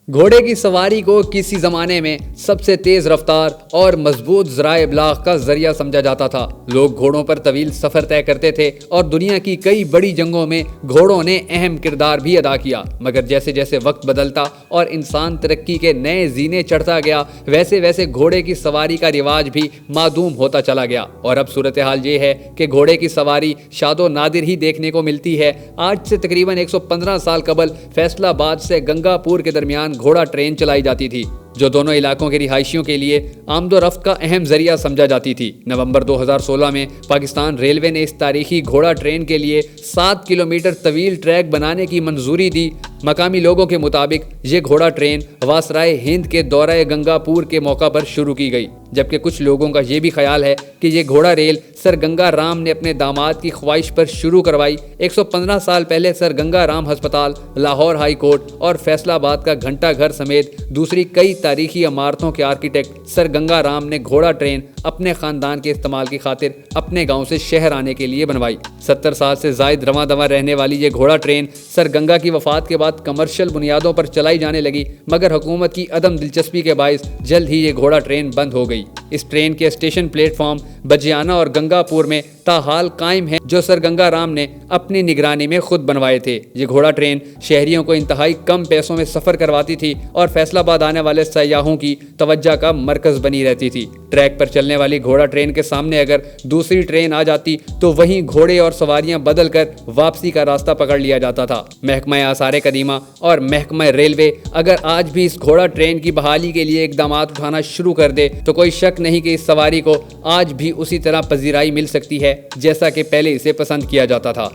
گھوڑے کی سواری کو کسی زمانے میں سب سے تیز رفتار اور مضبوط ذرائع ابلاغ کا ذریعہ سمجھا جاتا تھا۔ لوگ گھوڑوں پر طویل سفر طے کرتے تھے اور دنیا کی کئی بڑی جنگوں میں گھوڑوں نے اہم کردار بھی ادا کیا، مگر جیسے جیسے وقت بدلتا اور انسان ترقی کے نئے زینے چڑھتا گیا، ویسے ویسے گھوڑے کی سواری کا رواج بھی معدوم ہوتا چلا گیا، اور اب صورتحال یہ ہے کہ گھوڑے کی سواری شاد و نادر ہی دیکھنے کو ملتی ہے۔ آج سے تقریباً 115 سال قبل فیصل آباد سے گنگا پور کے درمیان گھوڑا ٹرین چلائی جاتی تھی، جو دونوں علاقوں کے رہائشیوں کے لیے آمد و رفت کا اہم ذریعہ سمجھا جاتی تھی۔ نومبر 2016 میں پاکستان ریلوے نے اس تاریخی گھوڑا ٹرین کے لیے 7 کلومیٹر طویل ٹریک بنانے کی منظوری دی۔ مقامی لوگوں کے مطابق یہ گھوڑا ٹرین واسرائے ہند کے دورہ گنگا پور کے موقع پر شروع کی گئی، جبکہ کچھ لوگوں کا یہ بھی خیال ہے کہ یہ گھوڑا ریل سر گنگا رام نے اپنے داماد کی خواہش پر شروع کروائی۔ 115 سال پہلے سر گنگا رام ہسپتال، لاہور ہائی کورٹ اور فیصل آباد کا گھنٹہ گھر سمیت دوسری کئی تاریخی عمارتوں کے آرکیٹیکٹ سر گنگا رام نے گھوڑا ٹرین اپنے خاندان کے استعمال کی خاطر اپنے گاؤں سے شہر آنے کے لیے بنوائی۔ 70 سال سے زائد رواں دواں رہنے والی یہ گھوڑا ٹرین سر گنگا کی وفات کے بعد کمرشل بنیادوں پر چلائی جانے لگی، مگر حکومت کی عدم دلچسپی کے باعث جلد ہی یہ گھوڑا ٹرین بند ہو گئی۔ اس ٹرین کے اسٹیشن پلیٹ فارم بجیانہ اور گنگا پور میں تاحال قائم ہیں، جو سر گنگا رام نے اپنی نگرانی میں خود بنوائے تھے۔ یہ گھوڑا ٹرین شہریوں کو انتہائی کم پیسوں میں سفر کرواتی تھی اور فیصل آباد آنے والے سیاحوں کی توجہ کا مرکز بنی رہتی تھی۔ ٹریک پر چلنے والی گھوڑا ٹرین کے سامنے اگر دوسری ٹرین آ جاتی تو وہیں گھوڑے اور سواریاں بدل کر واپسی کا راستہ پکڑ لیا جاتا تھا۔ محکمہ آثار قدیمہ اور محکمہ ریلوے اگر آج بھی اس گھوڑا ٹرین کی بحالی کے لیے اقدامات اٹھانا شروع کر دے تو کوئی شک نہیں کہ اس سواری کو آج بھی اسی طرح پذیرائی مل سکتی ہے جیسا کہ پہلے اسے پسند کیا جاتا تھا۔